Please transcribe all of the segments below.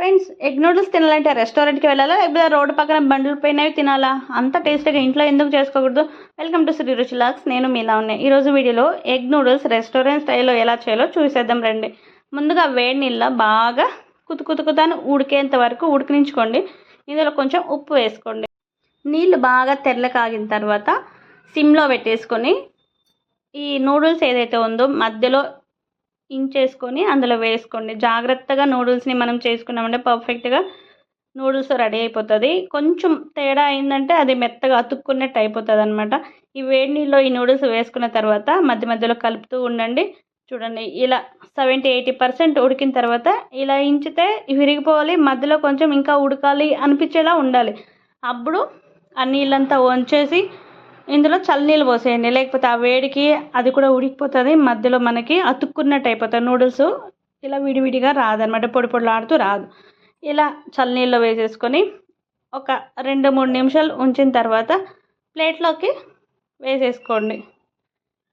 Friends, egg noodles తినాలంటే రెస్టారెంట్కి వెళ్ళాలా, లేకపోతే రోడ్డు పక్కన బండ్ల పైన తినాలా? అంత టేస్టీగా ఇంట్లో ఎందుకు చేసుకోకూడదు? వెల్కమ్ టు శ్రీ రుచి లాగ్స్. నేను మీలా ఉన్నాయి. ఈరోజు వీడియోలో ఎగ్ నూడిల్స్ రెస్టారెంట్ స్టైల్లో ఎలా చేయాలో చూసేద్దాం రండి. ముందుగా వేడి నీళ్ళ బాగా కుతుకుతుకుతాను ఉడికేంత వరకు ఉడికించుకోండి. ఇందులో కొంచెం ఉప్పు వేసుకోండి. నీళ్ళు బాగా తెరల కాగిన తర్వాత సిమ్లో పెట్టేసుకొని ఈ నూడిల్స్ ఏదైతే ఉందో మధ్యలో ఇంచేసుకొని అందులో వేసుకోండి. జాగ్రత్తగా నూడిల్స్ని మనం చేసుకున్నామంటే పర్ఫెక్ట్గా నూడిల్స్ రెడీ అయిపోతుంది. కొంచెం తేడా అయిందంటే అది మెత్తగా అతుక్కున్నట్టు అయిపోతుంది అనమాట. ఈ వేడి నీళ్ళలో ఈ నూడిల్స్ వేసుకున్న తర్వాత మధ్య మధ్యలో కలుపుతూ ఉండండి. చూడండి, ఇలా 70-80% ఉడికిన తర్వాత ఇలా ఇంచితే విరిగిపోవాలి, మధ్యలో కొంచెం ఇంకా ఉడకాలి అనిపించేలా ఉండాలి. అప్పుడు ఆ నీళ్ళంతా వంచేసి ఇందులో చల్లనీళ్ళు పోసేయండి. లేకపోతే ఆ వేడికి అది కూడా ఉడికిపోతుంది, మధ్యలో మనకి అతుక్కున్నట్టు అయిపోతుంది. నూడిల్స్ ఇలా విడివిడిగా రాదనమాట, పొడి పొడిలాడుతూ రాదు. ఇలా చల్లనీళ్ళు వేసేసుకొని ఒక 2-3 నిమిషాలు ఉంచిన తర్వాత ప్లేట్లోకి వేసేసుకోండి.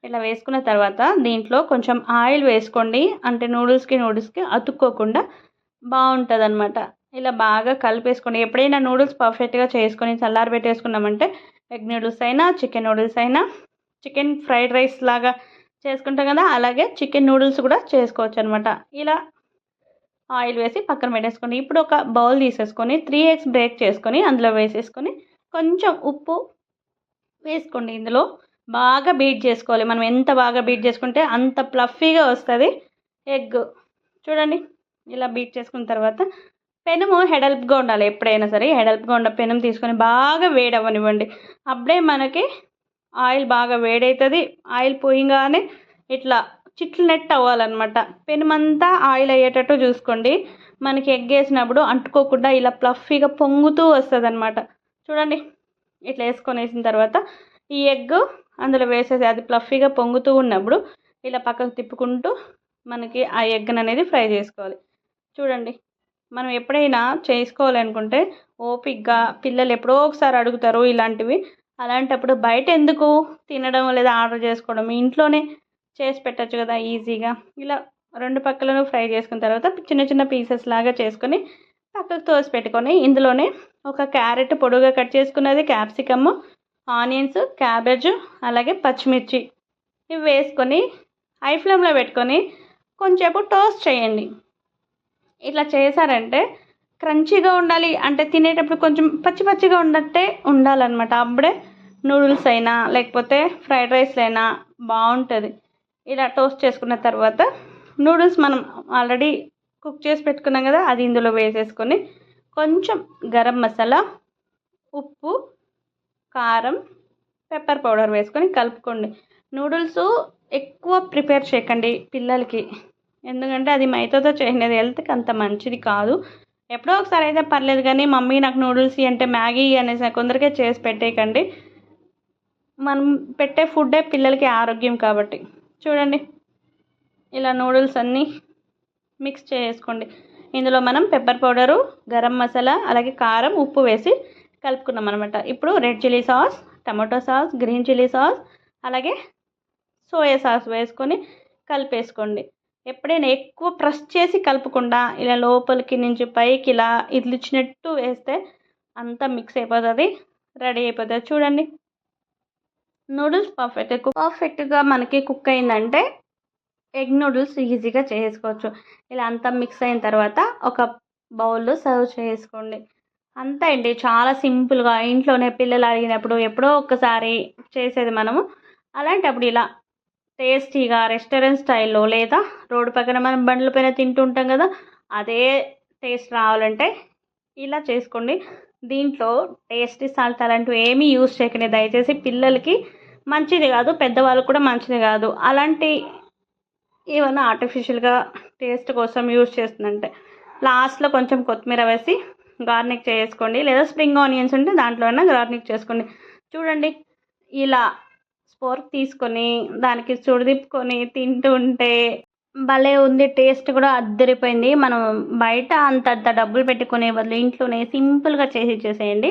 ఇలా వేసుకున్న తర్వాత దీంట్లో కొంచెం ఆయిల్ వేసుకోండి, అంటే నూడిల్స్కి అతుక్కోకుండా బాగుంటుంది అనమాట. ఇలా బాగా కలిపేసుకోండి. ఎప్పుడైనా నూడిల్స్ పర్ఫెక్ట్గా చేసుకొని చల్లారి పెట్టేసుకున్నామంటే ఎగ్ నూడిల్స్ అయినా చికెన్ నూడిల్స్ అయినా చికెన్ ఫ్రైడ్ రైస్ లాగా చేసుకుంటాం కదా, అలాగే చికెన్ నూడిల్స్ కూడా చేసుకోవచ్చు అనమాట. ఇలా ఆయిల్ వేసి పక్కన పెట్టేసుకోండి. ఇప్పుడు ఒక బౌల్ తీసేసుకొని 3 eggs బ్రేక్ చేసుకొని అందులో వేసేసుకొని కొంచెం ఉప్పు వేసుకోండి. ఇందులో బాగా బీట్ చేసుకోవాలి. మనం ఎంత బాగా బీట్ చేసుకుంటే అంత ప్లఫీగా వస్తుంది ఎగ్. చూడండి, ఇలా బీట్ చేసుకున్న తర్వాత పెనము హెడల్ప్గా ఉండాలి. ఎప్పుడైనా సరే హెడల్ప్గా ఉన్న పెనం తీసుకొని బాగా వేడవనివ్వండి. అప్పుడే మనకి ఆయిల్ బాగా వేడవుతుంది. ఆయిల్ పోయిగానే ఇట్లా చిట్లు నెట్ అవ్వాలన్నమాట. పెనమంతా ఆయిల్ అయ్యేటట్టు చూసుకోండి. మనకి ఎగ్ వేసినప్పుడు అంటుకోకుండా ఇలా ప్లఫీగా పొంగుతూ వస్తుంది అనమాట. చూడండి, ఇట్లా వేసిన తర్వాత ఈ ఎగ్ అందులో వేసేసి అది ప్లఫీగా పొంగుతూ ఉన్నప్పుడు ఇలా పక్కకు తిప్పుకుంటూ మనకి ఆ ఎగ్ని అనేది ఫ్రై చేసుకోవాలి. చూడండి, మనం ఎప్పుడైనా చేసుకోవాలనుకుంటే ఓపిక్గా, పిల్లలు ఎప్పుడో ఒకసారి అడుగుతారు ఇలాంటివి, అలాంటప్పుడు బయట ఎందుకు తినడం లేదా ఆర్డర్ చేసుకోవడం, ఇంట్లోనే చేసి పెట్టచ్చు కదా ఈజీగా. ఇలా 2 పక్కలను ఫ్రై చేసుకున్న తర్వాత చిన్న చిన్న పీసెస్ లాగా చేసుకొని పక్కకు తోసి పెట్టుకొని ఇందులోనే ఒక క్యారెట్ పొడుగా కట్ చేసుకున్నది, క్యాప్సికమ్, ఆనియన్స్, క్యాబేజ్, అలాగే పచ్చిమిర్చి ఇవి వేసుకొని హై ఫ్లేమ్లో పెట్టుకొని కొంచెంసేపు టోస్ట్ చేయండి. ఇట్లా చేశారంటే క్రంచీగా ఉండాలి, అంటే తినేటప్పుడు కొంచెం పచ్చి పచ్చిగా ఉన్నట్టే ఉండాలన్నమాట. అప్పుడే నూడిల్స్ అయినా లేకపోతే ఫ్రైడ్ రైస్ అయినా బాగుంటుంది. ఇలా టోస్ట్ చేసుకున్న తర్వాత నూడిల్స్ మనం ఆల్రెడీ కుక్ చేసి పెట్టుకున్నాం కదా, అది ఇందులో వేసేసుకొని కొంచెం గరం మసాలా, ఉప్పు, కారం, పెప్పర్ పౌడర్ వేసుకొని కలుపుకోండి. నూడిల్స్ ఎక్కువ ప్రిపేర్ చేయకండి పిల్లలకి, ఎందుకంటే అది మైదాతో చేసినది హెల్త్కి అంత మంచిది కాదు. ఎప్పుడో ఒకసారి అయితే పర్లేదు, కానీ మమ్మీ నాకు నూడిల్స్ అంటే మ్యాగీ అనేసి కొందరికే చేసి పెట్టేయకండి. మనం పెట్టే ఫుడ్డే పిల్లలకి ఆరోగ్యం కాబట్టి. చూడండి, ఇలా నూడిల్స్ అన్నీ మిక్స్ చేసుకోండి. ఇందులో మనం పెప్పర్ పౌడరు, గరం మసాలా, అలాగే కారం, ఉప్పు వేసి కలుపుకున్నాం అనమాట. ఇప్పుడు red chilli sauce, tomato sauce, green chilli sauce, అలాగే సోయా సాస్ వేసుకొని కలిపేసుకోండి. ఎప్పుడైనా ఎక్కువ ప్రెస్ చేసి కలపకుండా ఇలా లోపలికి నుంచి పైకి ఇలా ఇడ్లిచ్చినట్టు వేస్తే అంతా మిక్స్ అయిపోతుంది, రెడీ అయిపోతుంది. చూడండి, నూడిల్స్ పర్ఫెక్ట్గా మనకి కుక్ అయిందంటే ఎగ్ నూడిల్స్ ఈజీగా చేసుకోవచ్చు. ఇలా అంతా మిక్స్ అయిన తర్వాత ఒక బౌల్లో సర్వ్ చేసుకోండి. అంతా అండి, చాలా సింపుల్గా ఇంట్లోనే పిల్లలు అడిగినప్పుడు ఎప్పుడో ఒక్కసారి చేసేది మనము. అలాంటప్పుడు ఇలా టేస్టీగా రెస్టారెంట్ స్టైల్లో లేదా రోడ్డు పక్కన మనం బండ్ల పైన తింటుంటాం కదా, అదే టేస్ట్ రావాలంటే ఇలా చేసుకోండి. దీంట్లో టేస్టీ సాల్ట్ అలాంటివి ఏమీ యూజ్ చేయకండి దయచేసి. పిల్లలకి మంచిది కాదు, పెద్దవాళ్ళకి కూడా మంచిది కాదు. అలాంటి ఏమైనా ఆర్టిఫిషియల్గా టేస్ట్ కోసం యూజ్ చేస్తుందంటే లాస్ట్లో కొంచెం కొత్తిమీర వేసి గార్నిక్ చేసుకోండి, లేదా స్ప్రింగ్ ఆనియన్స్ ఉంటే దాంట్లో అయినా గార్నిక్ చేసుకోండి. చూడండి, ఇలా ఫోర్క్ తీసుకొని దానికి చుడిదిప్పుకొని తింటూ ఉంటే భలే ఉంది, టేస్ట్ కూడా అద్దరిపోయింది. మనం బయట అంత డబ్బులు పెట్టుకునే బదులు ఇంట్లోనే సింపుల్గా చేసి ఇచ్చేసేయండి,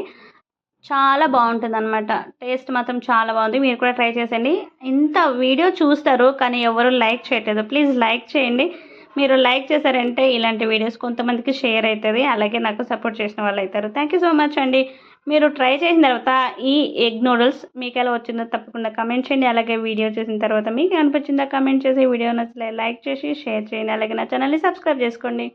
చాలా బాగుంటుంది అనమాట. టేస్ట్ మాత్రం చాలా బాగుంది, మీరు కూడా ట్రై చేసేయండి. ఇంత వీడియో చూస్తారు కానీ ఎవరు లైక్ చేయట్లేదు, ప్లీజ్ లైక్ చేయండి. మీరు లైక్ చేశారంటే ఇలాంటి వీడియోస్ కొంతమందికి షేర్ అవుతుంది, అలాగే నాకు సపోర్ట్ చేసిన వాళ్ళు అవుతారు. థ్యాంక్ యూ సో మచ్ అండి. మీరు ట్రై చేసిన తర్వాత ఈ ఎగ్ నూడిల్స్ మీకు ఎలా వచ్చిందో తప్పకుండా కమెంట్ చేయండి. అలాగే వీడియో చేసిన తర్వాత మీకు అనిపించిందా కమెంట్ చేసి, వీడియో నచ్చలే లైక్ చేసి షేర్ చేయండి. అలాగే నా ఛానల్ని సబ్స్క్రైబ్ చేసుకోండి.